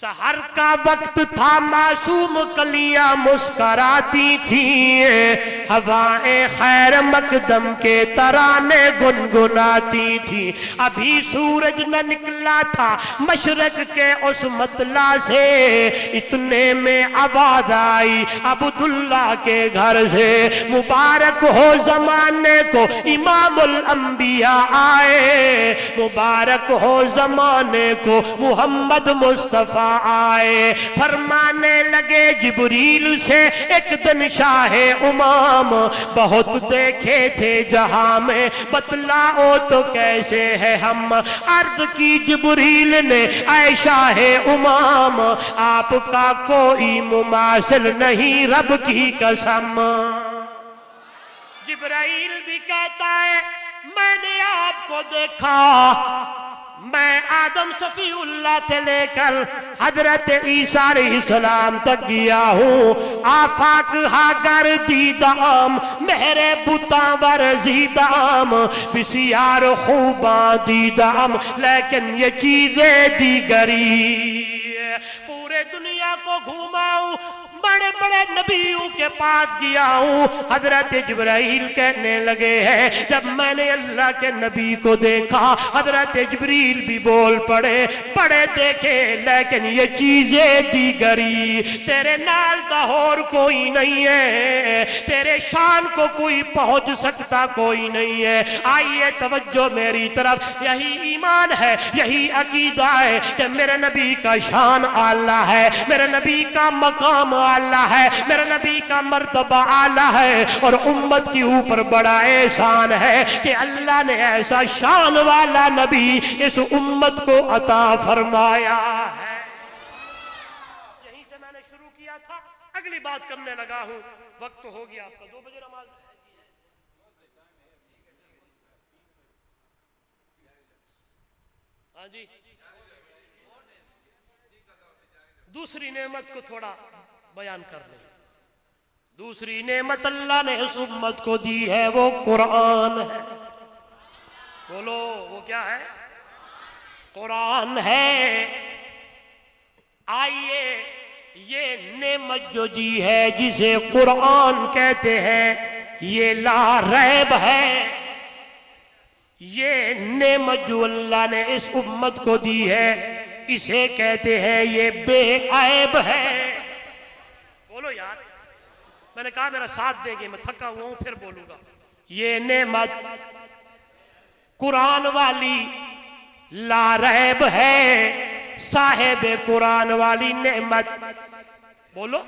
سحر کا وقت تھا معصوم کلیاں مسکراتی تھیں، ہوائیں خیر مقدم کے ترانے گنگناتی تھیں، ابھی سورج نہ نکلا تھا مشرق کے اس مطلع سے، اتنے میں آواز آئی عبداللہ کے گھر سے، مبارک ہو زمانے کو امام الانبیاء آئے، مبارک ہو زمانے کو محمد مصطفیٰ آئے۔ فرمانے لگے جبریل سے ایک دن شاہ امام بہت دیکھے تھے جہاں میں، بتلاؤ تو کیسے ہے ہم؟ عرض کی جبریل نے اے شاہ امام آپ کا کوئی مماثل نہیں رب کی قسم۔ جبرائیل بھی کہتا ہے میں نے آپ کو دیکھا، میں آدم صفی اللہ سے لے کر حضرت عیسیٰ علیہ السلام تک گیا ہوں، آفاق ہاگر دیدام مہرے بتاں ورزیدام بسیار خوباں دیدام لیکن یہ چیزیں دیگری، پورے دنیا کو گھوماؤں، بڑے بڑے نبیوں کے پاس گیا ہوں، حضرت جبرائیل کہنے لگے ہیں جب میں نے اللہ کے نبی کو دیکھا، حضرت جبریل بھی بول پڑے پڑے دیکھے لیکن یہ چیزیں دیگری، تیرے نال دا اور کوئی نہیں ہے، تیرے شان کو کوئی پہنچ سکتا کوئی نہیں ہے۔ آئیے توجہ میری طرف، یہی ایمان ہے، یہی عقیدہ ہے کہ میرے نبی کا شان اعلیٰ ہے، میرے نبی کا مقام اعلیٰ ہے، میرے نبی کا مرتبہ اعلیٰ ہے، اور امت کی اوپر بڑا احسان ہے کہ اللہ نے ایسا شان والا نبی اس امت کو عطا فرمایا ہے۔ یہیں سے میں نے شروع کیا تھا، اگلی بات کرنے لگا ہوں، وقت ہو گیا آپ کا 2 بجے نماز۔ ہاں جی، دوسری نعمت کو تھوڑا بیان کر لیں۔ دوسری نعمت اللہ نے اس امت کو دی ہے وہ قرآن ہے، بولو وہ کیا ہے؟ قرآن ہے۔ آئیے یہ نعمت جو دی ہے جسے قرآن کہتے ہیں یہ لا ریب ہے، یہ نعمت جو اللہ نے اس امت کو دی ہے اسے کہتے ہیں یہ بے عیب ہے۔ بولو یار، میں نے کہا میرا ساتھ دیں گے، میں تھکا ہوا ہوں پھر بولوں گا۔ یہ نعمت قرآن والی لا ریب ہے، صاحب قرآن والی نعمت بولو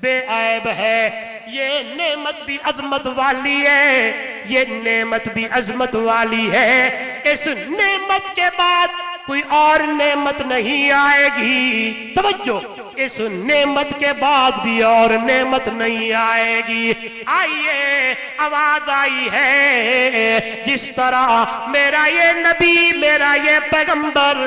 بے عیب ہے۔ یہ نعمت بھی عظمت والی ہے، یہ نعمت بھی عظمت والی ہے، اس نعمت کے بعد کوئی اور نعمت نہیں آئے گی۔ توجہ، اس نعمت کے بعد بھی اور نعمت نہیں آئے گی۔ آئیے آواز آئی ہے جس طرح میرا یہ نبی، میرا یہ پیغمبر،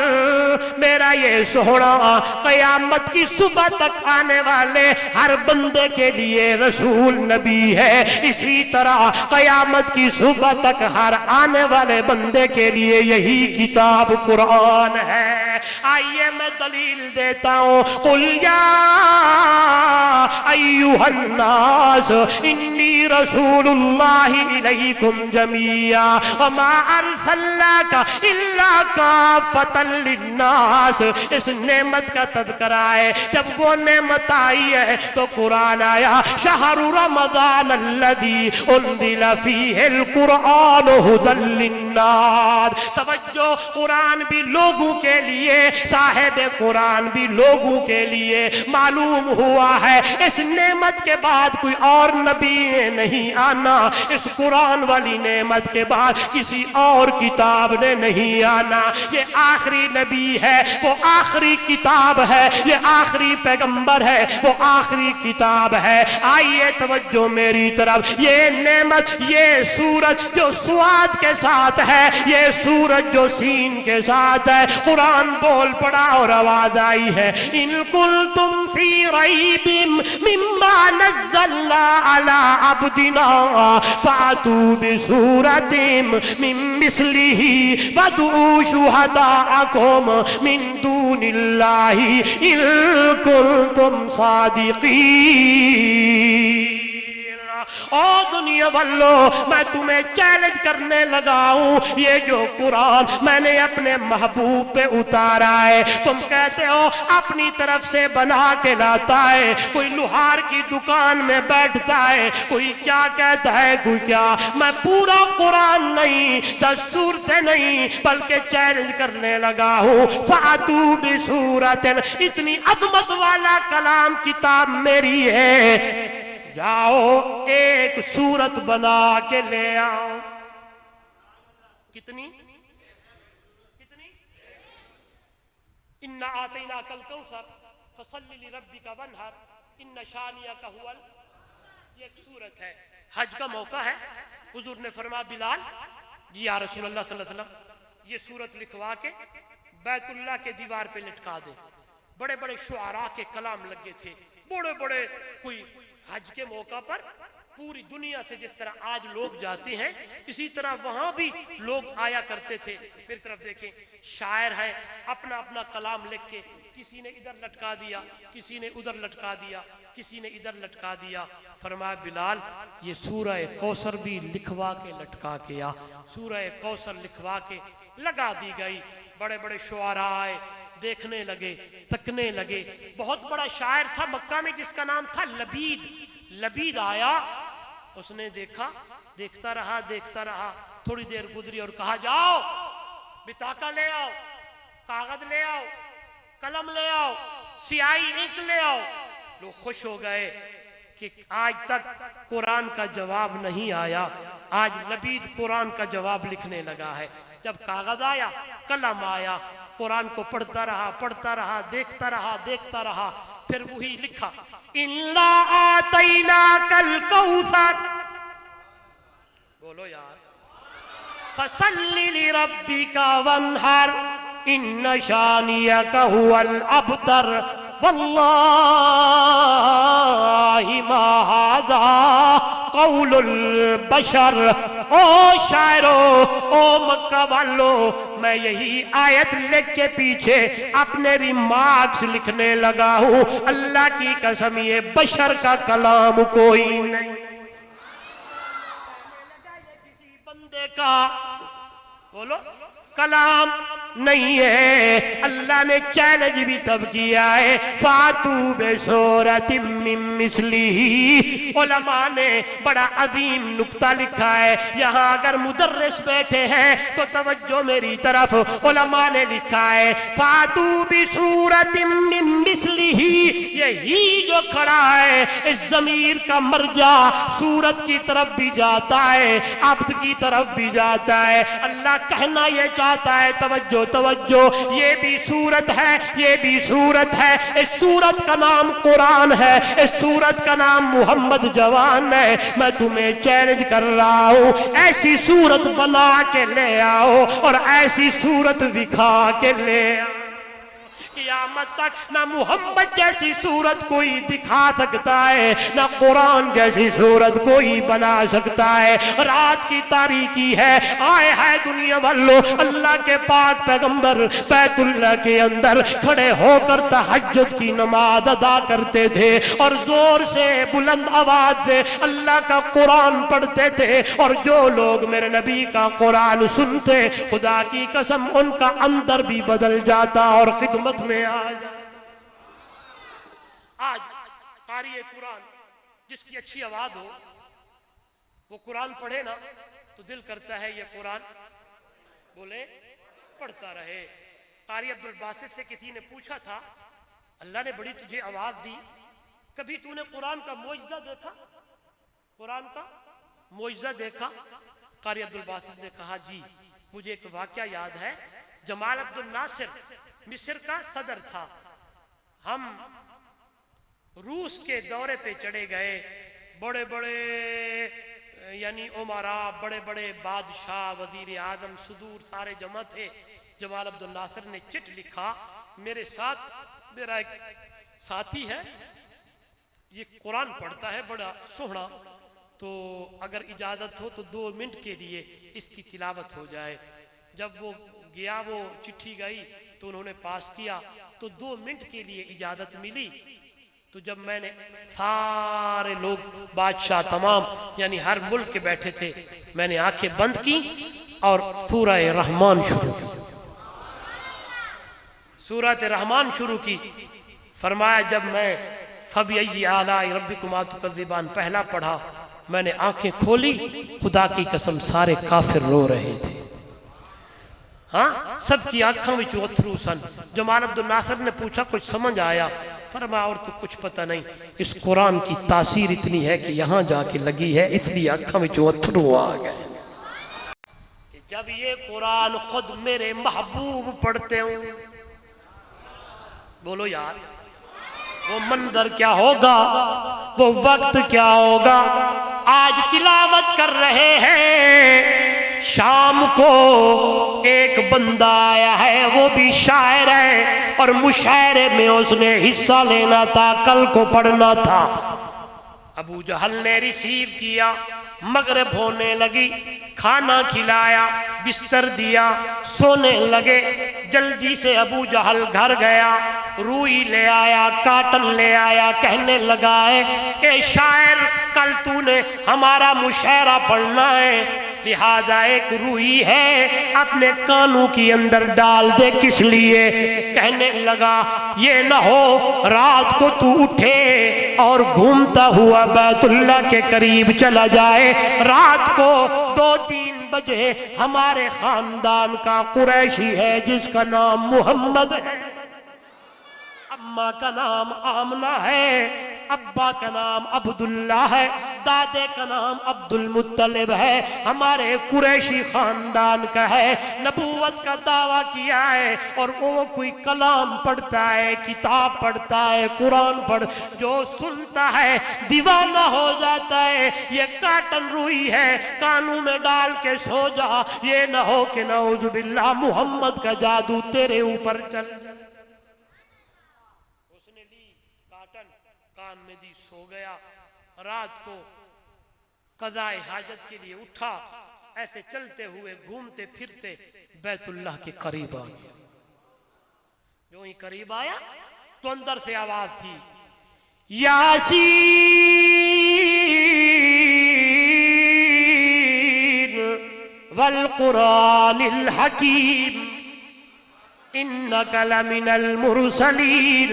میرا یہ سونا قیامت کی صبح تک آنے والے ہر بندے کے لیے رسول نبی ہے، اسی طرح قیامت کی صبح تک ہر آنے والے بندے کے لیے یہی کتاب قرآن ہے۔ آئیے میں دلیل دیتا ہوں، قل یا ایھا الناس انی رسول اللہ الیکم جمیعا وما ارسلناک الا کافۃ للناس۔ اس نعمت کا تذکرہ ہے، جب وہ نعمت آئی ہے تو قرآن آیا، شہر رمضان الذی انزل فیہ القرآن ھدی للناس۔ توجہ، قرآن بھی لوگوں کے لیے، صاحب قرآن بھی لوگوں کے لیے۔ معلوم ہوا ہے اس نعمت کے بعد کوئی اور نبی نے نہیں آنا، اس قرآن والی نعمت کے بعد کسی اور کتاب نے نہیں آنا۔ یہ آخری نبی ہے، وہ آخری کتاب ہے، یہ آخری پیغمبر ہے، وہ آخری کتاب ہے۔ آئیے توجہ میری طرف، یہ نعمت، یہ سورج جو سواد کے ساتھ ہے، یہ سورج جو سین کے ساتھ ہے، قرآن بول پڑا اور آواز آئی ہے، ان کنتم فی ریب مما نزلنا علی عبدنا فأتوا بسورۃ من مثلہ وادعوا شہداءکم من دون دون اللہ ان کنتم صادقین۔ او دنیا والو، میں تمہیں چیلنج کرنے لگا ہوں، یہ جو قرآن میں نے اپنے محبوب پہ اتارا ہے، تم کہتے ہو اپنی طرف سے بنا کے لاتا ہے، کوئی لوہار کی دکان میں بیٹھتا ہے، کوئی کیا کہتا ہے، کوئی کیا۔ میں پورا قرآن نہیں، 10 سورتیں نہیں، بلکہ چیلنج کرنے لگا ہوں، فَأْتُوا بِسُورَةٍ، اتنی عظمت والا کلام کتاب میری ہے، جاؤ ایک سورت بنا کے لے آؤ۔ کتنی؟ اِنَّا آتَيْنَاكَ الْكَوْثَرَ فَصَلِّ لِرَبِّكَ وَانْحَرْ إِنَّ شَانِئَكَ هُوَ یہ ایک سورت ہے، حج کا موقع ہے، حضور نے فرمایا بلال جی یا رسول اللہ صلی اللہ علیہ وسلم یہ سورت لکھوا کے بیت اللہ کے دیوار پہ لٹکا دے۔ بڑے بڑے شعراء کے کلام لگے تھے، بڑے بڑے، کوئی حج کے موقع پر پوری دنیا سے جس طرح آج لوگ جاتے ہیں اسی طرح وہاں بھی لوگ آیا کرتے تھے۔ پھر طرف دیکھیں، شاعر ہے اپنا اپنا کلام لکھ کے کسی نے ادھر لٹکا دیا، کسی نے ادھر لٹکا دیا، کسی نے ادھر لٹکا دیا۔ فرمایا بلال یہ سورہ کوثر بھی لکھوا کے لٹکا کے آ۔ سورہ کوثر لکھوا کے لگا دی گئی، بڑے بڑے شعراء آئے، دیکھنے لگے، تکنے لگے۔ بہت بڑا شاعر تھا مکہ میں جس کا نام تھا لبید۔ لبید آیا، اس نے دیکھا، دیکھتا رہا، دیکھتا رہا، تھوڑی دیر گزری اور کہا جاؤ بطاقہ لے آؤ، کاغذ لے آؤ، قلم لے آؤ، سیاہی انک لے آؤ۔ لوگ خوش ہو گئے کہ آج تک قرآن کا جواب نہیں آیا، آج لبید قرآن کا جواب لکھنے لگا ہے۔ جب کاغذ آیا، قلم آیا، قرآن کو پڑھتا رہا، پڑھتا رہا، دیکھتا رہا، دیکھتا رہا، پھر وہی لکھا اِنَّا آتَيْنَاكَ الْكَوْثَرَ، بولو یار، فَصَلِّ لِرَبِّكَ وَانْحَرْ إِنَّ شَانِئَكَ هُوَ الْأَبْتَرُ وَاللَّهِ مَا هَذَا قَوْلُ الْبَشَرِ۔ او شاعرو، او مکہ والو، میں یہی آیت لکھ کے پیچھے اپنے ریمارکس لکھنے لگا ہوں، اللہ کی قسم یہ بشر کا کلام کوئی نہیں، کسی بندے کا بولو کلام نہیں ہے۔ اللہ نے چیلنج بھی تب کیا ہے، فَاتُوا بِسُورَةٍ مِّن مِّثْلِهِ۔ علماء نے بڑا عظیم نکتہ لکھا ہے، یہاں اگر مدرس بیٹھے ہیں تو توجہ میری طرف، علماء نے لکھا ہے فَاتُوا بِسُورَةٍ مِّن مِّثْلِهِ، یہی جو کھڑا ہے اس ضمیر کا مرجع سورت کی طرف بھی جاتا ہے، عبد کی طرف بھی جاتا ہے۔ اللہ کہنا یہ چاہتا ہے، توجہ توجہ، یہ بھی سورت ہے، یہ بھی سورت ہے، اس سورت کا نام قرآن ہے، اس سورت کا نام محمد جوان ہے۔ میں تمہیں چیلنج کر رہا ہوں، ایسی سورت بنا کے لے آؤ اور ایسی سورت دکھا کے لے آؤ، قیامت تک نہ محمد جیسی صورت کوئی دکھا سکتا ہے، نہ قرآن جیسی صورت کوئی بنا سکتا ہے۔ رات کی تاریکی ہے، آئے ہے دنیا والو، اللہ کے پاک پیغمبر بیت اللہ کے اندر کھڑے ہو کر تہجد کی نماز ادا کرتے تھے اور زور سے بلند آواز سے اللہ کا قرآن پڑھتے تھے، اور جو لوگ میرے نبی کا قرآن سنتے خدا کی قسم ان کا اندر بھی بدل جاتا اور خدمت میں آ جائے۔ آج قاری قرآن جس کی اچھی آواز ہو وہ قرآن پڑھے نا تو دل کرتا ہے یہ قرآن بولے پڑھتا رہے۔ قاری عبدالباسط سے کسی نے پوچھا تھا اللہ نے بڑی تجھے آواز دی، کبھی تو نے قرآن کا معجزہ دیکھا؟ قرآن کا معجزہ دیکھا؟ قاری عبدالباسط نے کہا جی مجھے ایک واقعہ یاد ہے، جمال عبد الناصر مصر کا صدر تھا، ہم روس کے دورے پہ چڑھے گئے، بڑے بڑے یعنی عمراء، بڑے بڑے بادشاہ، وزیر اعظم، صدور سارے جمع تھے۔ جمال عبد الناصر نے چٹ لکھا، میرے ساتھ میرا ایک ساتھی ہے یہ قرآن پڑھتا ہے بڑا سوہنا، تو اگر اجازت ہو تو 2 منٹ کے لیے اس کی تلاوت ہو جائے۔ جب وہ گیا، وہ چٹھی گئی، تو انہوں نے پاس کیا تو 2 منٹ کے لیے اجازت ملی. تو جب میں نے سارے لوگ بادشاہ تمام یعنی ہر ملک کے بیٹھے تھے, میں نے آنکھیں بند کی اور سورہ رحمان شروع کی. سورۃ رحمان شروع کی. فرمایا جب میں فَبِأَيِّ آلَاءِ رَبِّكُمَا تُكَذِّبَانِ پہلا پڑھا, میں نے آنکھیں کھولی, خدا کی قسم سارے کافر رو رہے تھے. ہاں سب کی آنکھوں میں اتھرو سن. جمال عبد الناصر نے پوچھا کچھ سمجھ آیا؟ فرمایا اور تو کچھ پتہ نہیں, اس قرآن کی تاثیر اتنی ہے کہ یہاں جا کے لگی ہے, اتنی آنکھوں میں اتھرو آ گئے. جب یہ قرآن خود میرے محبوب پڑھتے ہوں, بولو یار وہ منظر کیا ہوگا, وہ وقت کیا ہوگا. آج تلاوت کر رہے ہیں, شام کو ایک بندہ آیا ہے, وہ بھی شاعر ہے اور مشاعرے میں اس نے حصہ لینا تھا, کل کو پڑھنا تھا. ابو جہل نے ریسیو کیا, مغرب ہونے لگی, کھانا کھلایا, بستر دیا, سونے لگے. جلدی سے ابو جہل گھر گیا, روئی لے آیا, کاٹن لے آیا, کہنے لگا ہے اے شاعر کل تو نے ہمارا مشاعرہ پڑھنا ہے, لہذا ایک روئی ہے اپنے کانوں کی اندر ڈال دے. کس لیے؟ کہنے لگا یہ نہ ہو رات کو تو اٹھے اور گھومتا ہوا بیت اللہ کے قریب چلا جائے, رات کو 2-3 بجے ہمارے خاندان کا قریشی ہے جس کا نام محمد ہے, اماں کا نام آمنہ ہے, ابا کا نام عبداللہ ہے, دادے کا نام عبد المطلب ہے, ہمارے قریشی خاندان کا ہے, نبوت کا دعویٰ کیا ہے, اور وہ کوئی کلام پڑھتا ہے, کتاب پڑھتا ہے, قرآن پڑھ, جو سنتا ہے دیوانہ ہو جاتا ہے. یہ کاٹن روئی ہے, کانوں میں ڈال کے سو جا, یہ نہ ہو کہ نعوذ باللہ محمد کا جادو تیرے اوپر چل جائے. کان میں دی, سو گیا. رات کو قضاء حاجت کے لیے اٹھا, ایسے چلتے ہوئے گھومتے پھرتے بیت اللہ کے قریب آ گیا. جو ہی قریب آیا تو اندر سے آواز تھی, یاسین والقرآن الحکیم انک لمن المرسلین.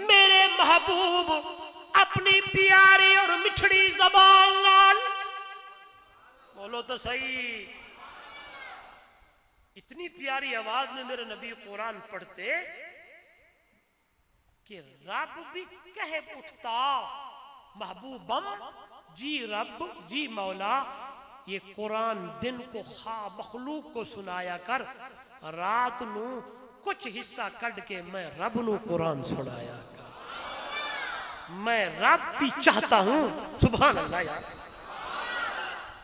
میرے محبوب اپنی پیاری اور مٹھڑی زبان نال, بولو تو صحیح, اتنی پیاری آواز میں میرے نبی قرآن پڑھتے کہ رب بھی کہہ اٹھتا محبوبم, جی رب, جی مولا, یہ قرآن دن کو خواب مخلوق کو سنایا کر, رات نو کچھ حصہ کٹ کے میں رب نو قرآن سنایا کر. میں رب بھی چاہتا ہوں. سبحان اللہ یار,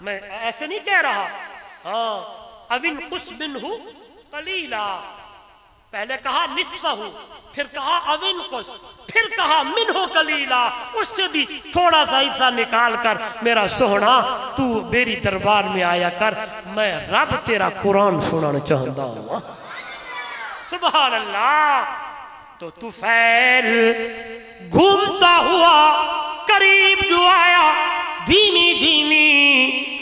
میں ایسے نہیں کہہ رہا. ہاں اوین قس منہ قلیلا, پہلے کہا نصفہ, پھر کہا اوین قس, پھر کہا منہ قلیلا, اس سے بھی تھوڑا سا حصہ نکال کر میرا سوہنا تو میری دربار میں آیا کر, میں رب تیرا قرآن سنانا چاہتا ہوں. سبحان اللہ. تو طفیل گھومتا ہوا قریب جو آیا, دھیمی دھیمی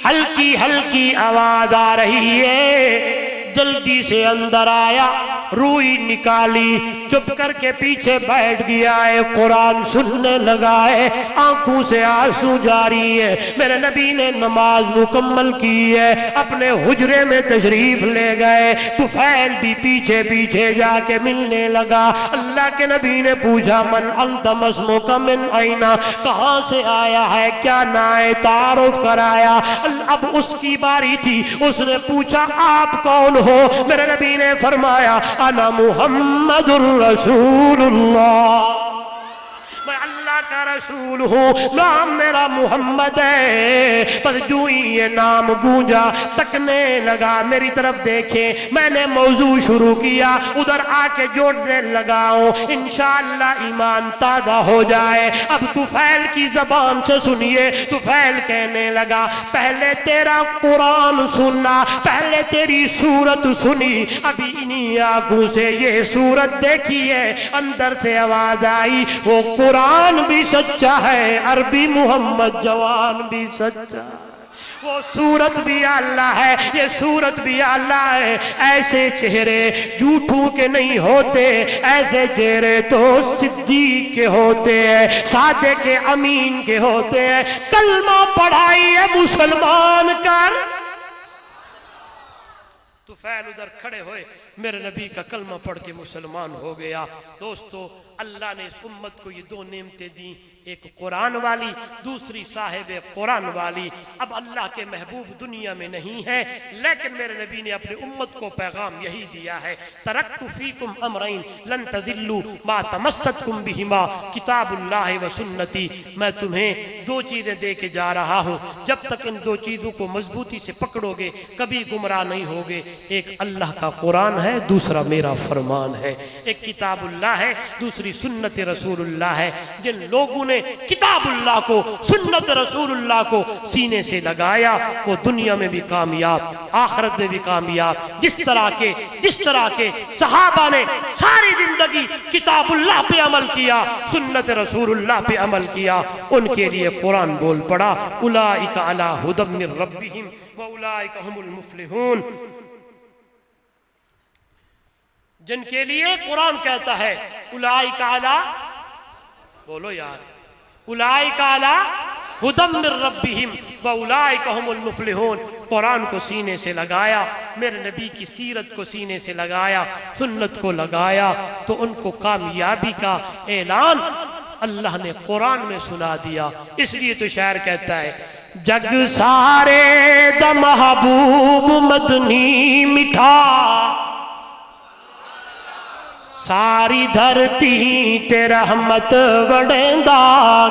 ہلکی ہلکی آواز آ رہی ہے, جلدی سے اندر آیا, روئی نکالی, چپ کر کے پیچھے بیٹھ گیا ہے, قرآن سننے لگا ہے, آنکھوں سے آنسو جاری ہے. میرے نبی نے نماز مکمل کی ہے, اپنے حجرے میں تشریف لے گئے. طفیل بھی پیچھے پیچھے جا کے ملنے لگا. اللہ کے نبی نے پوچھا من انت مسموک من اینا, کہاں سے آیا ہے, کیا نائے, تعارف کرایا. اب اس کی باری تھی, اس نے پوچھا آپ کون ہو. میرے نبی نے فرمایا انا محمد الرسول اللہ, میں اللہ کا رسول ہوں، نام میرا محمد ہے۔ پر جو ہی یہ نام گونجا تکنے لگا، میری طرف دیکھیں، میں نے موضوع شروع کیا، ادھر آ کے جوڑنے لگاؤں، انشاءاللہ ایمان تازہ ہو جائے۔ اب طفیل کی زبان سے سنیے، طفیل کہنے لگا پہلے تیرا قرآن سننا، پہلے تیری سورت سنی، ابھی انہی آنکھوں سے یہ سورت دیکھی ہے، اندر سے آواز آئی وہ قرآن بھی سچا ہے، عربی محمد جوان بھی سچا، وہ سورت بھی اللہ ہے، یہ سورت بھی اللہ ہے۔ ایسے چہرے جھوٹوں کے نہیں ہوتے، ایسے چہرے تو صدیق کے ہوتے ہیں، صادق کے امین کے ہوتے ہیں۔ کلمہ پڑھائی ہے مسلمان کر، طفیل ادھر کھڑے ہوئے، میرے نبی کا کلمہ پڑھ کے مسلمان ہو گیا۔ دوستو اللہ نے اس امت کو یہ دو نعمتیں دیں، ایک قرآن والی، دوسری صاحب قرآن والی۔ اب اللہ کے محبوب دنیا میں نہیں ہے، لیکن میرے نبی نے اپنے امت کو پیغام یہی دیا ہے، ترکت فیکم امرین لن تضلوا ما تمسکتم بہما کتاب اللہ و سنتی۔ میں تمہیں دو چیزیں دے کے جا رہا ہوں، جب تک ان دو چیزوں کو مضبوطی سے پکڑو گے کبھی گمراہ نہیں ہوگے۔ ایک اللہ کا قرآن ہے، دوسرا میرا فرمان ہے، ایک کتاب اللہ ہے، دوسری سنت رسول اللہ ہے۔ جن لوگوں نے کتاب اللہ کو، سنت رسول اللہ کو سینے سے لگایا وہ دنیا میں بھی کامیاب، آخرت میں بھی کامیاب۔ جس طرح کے صحابہ نے ساری زندگی کتاب اللہ پہ عمل کیا، سنت رسول اللہ پہ عمل کیا، ان کے لیے قرآن بول پڑا، اولئک علی ھدی من ربہم واولئک ھم المفلحون۔ جن کے لیے قرآن کہتا ہے اولئک علی، بولو یار، اولئک علی ھدی من ربہم واولئک ھم المفلحون۔ قرآن کو سینے سے لگایا، میرے نبی کی سیرت کو سینے سے لگایا، سنت کو لگایا، تو ان کو کامیابی کا اعلان اللہ نے قرآن میں سنا دیا۔ اس لیے تو شاعر کہتا ہے جگ سارے دا محبوب مدنی مٹھا، ساری دھرتی تے رحمت وڑیندا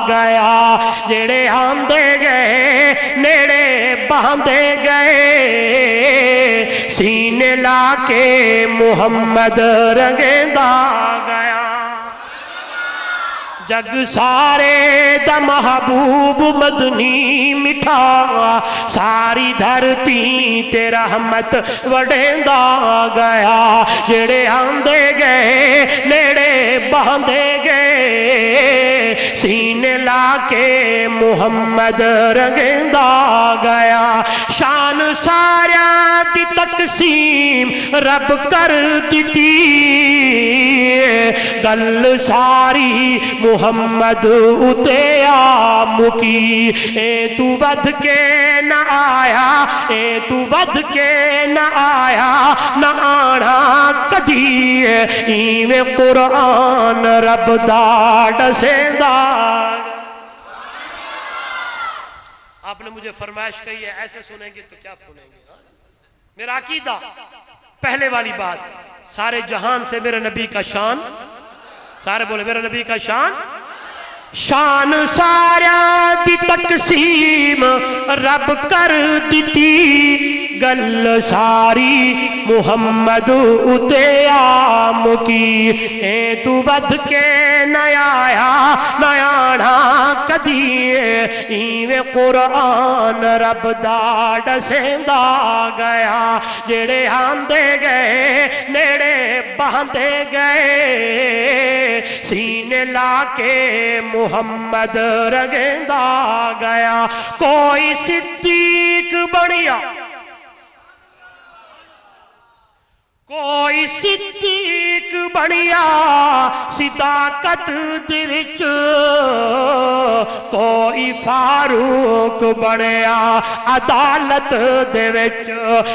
گیا، جڑے آندے گئے نیڑے باندے گئے، سینے لا کے محمد رنگیندا گیا۔ جگ سارے دا محبوب مدنی مٹھا، ساری دھرتی تے رحمت وڑیندا گیا، جڑے آندے گئے نیڑے باندے گئے، سینے لا کے محمد رنگیندا گیا۔ شان ساریاں دی تقسیم رب کر دیتی، گل ساری محمد اتے آ مکی، اے تو ود کے نہ آیا، اے تو ود کے نہ آیا، نہ آنا کدی، ایویں قرآن رب دا ڈسیندا۔ آپ نے مجھے فرمائش کہی ہے ایسے سنیں گے تو کیا سنیں گے؟ میرا عقیدہ، پہلے والی بات، سارے جہان سے میرے نبی کا شان، سارے بولے میرے نبی کا شان، شان سارا دی تقسیم رب کر دیتی، گل ساری محمد اتے آم کی، اے تو ود کے نہ آیا نہ آنا کدی، ایویں قرآن رب دا ڈسیندا گیا، جڑے آندے گئے نیڑے باندے گئے، سینے لا کے محمد رنگیندا گیا۔ کوئی صدیق بنیا، کوئی صدیق بنیا صداقت دے وچ، کوئی فاروق بنیا عدالت دے وچ،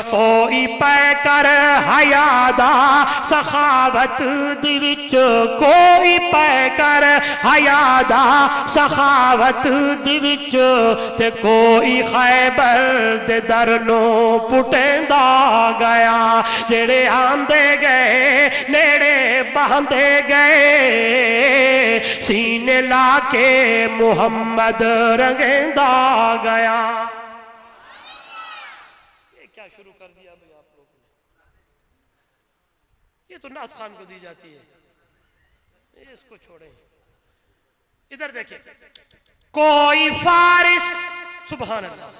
کوئی پے کر حیا دا سخاوت دے وچ، کوئی پے کر حیا دا سخاوت دے وچ، تے کوئی خیبر دے درنوں پٹیندا گیا، جڑے آندے گئے نیڑے باندے گئے، سینے لا کے محمد رنگیندا گیا. یہ کیا شروع کر دیا بھئی آپ لوگوں نے؟ یہ تو نعت خان کو دی جاتی ہے، اس کو چھوڑیں. ادھر دیکھیں، کوئی فارس، سبحان اللہ،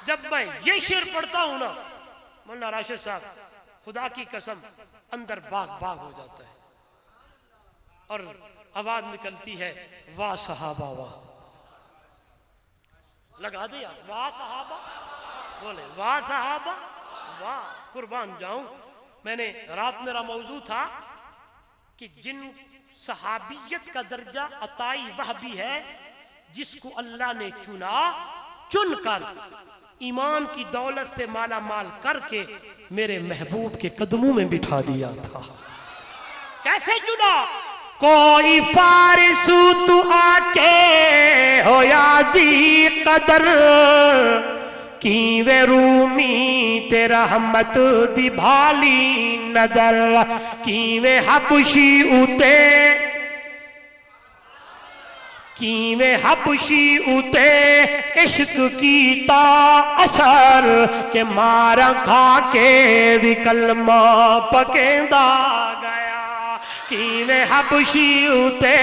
جب میں یہ شعر پڑھتا ہوں نا مولانا راشد صاحب، خدا کی قسم اندر باغ باغ ہو جاتا ہے اور آواز نکلتی ہے واہ صحابہ واہ. لگا دیا واہ صحابہ، بولے واہ صحابہ واہ. قربان جاؤں، میں نے رات میرا موضوع تھا کہ جن صحابیت کا درجہ عطائی وہبی ہے، جس کو اللہ نے چنا، چن کر ایمان کی دولت سے مالا مال کر کے میرے محبوب کے قدموں میں بٹھا دیا تھا. کیسے چنا؟ کوئی فارس تو آ کے ہو یادی قدر کیویں رومی تے رحمت دی بھالی نظر کیویں حبشی اتے کیویں حبشی اتے عشق کیتا اثر کہ مارا کھا کے بھی کلمہ پکیندا گیا. کیویں حبشی اتے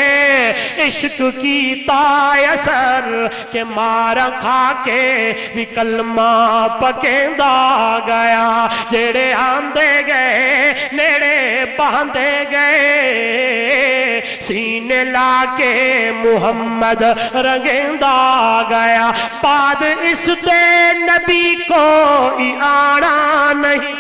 عشق کیتا اثر کہ مارا کھا کے بھی کلمہ پکیندا گیا. جڑے آندے گئے نیڑے باندھے گئے سینے لا کے محمد رنگیندا گیا. بعد اس دے نبی کوئی آنا نہیں.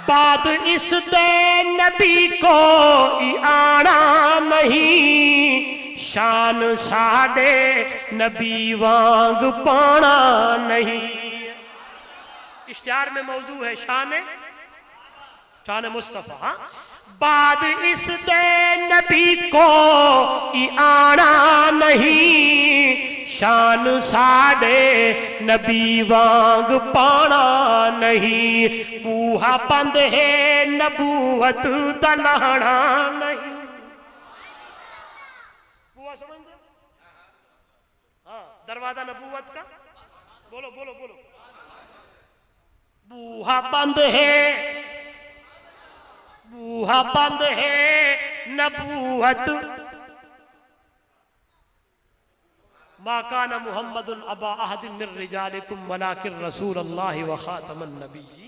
بعد اس دے نبی کوئی آنا نہیں شان ساڈے نبی وانگ پانا نہیں. اشتہار میں موضوع ہے شان مصطفیٰ. بعد اس دے نبی کوئی آنا نہیں شان ساڈے نبی وانگ پانا نہیں. بوہا بند ہے نبوت دا لانا نہیں. بوہا سمجھ دے؟ ہاں، دروازہ نبوت کا. بولو بولو بولو. بوہا بند ہے نبوت. ما کان محمد ابا احد من رجالکم ولکن رسول اللہ وخاتم النبیین.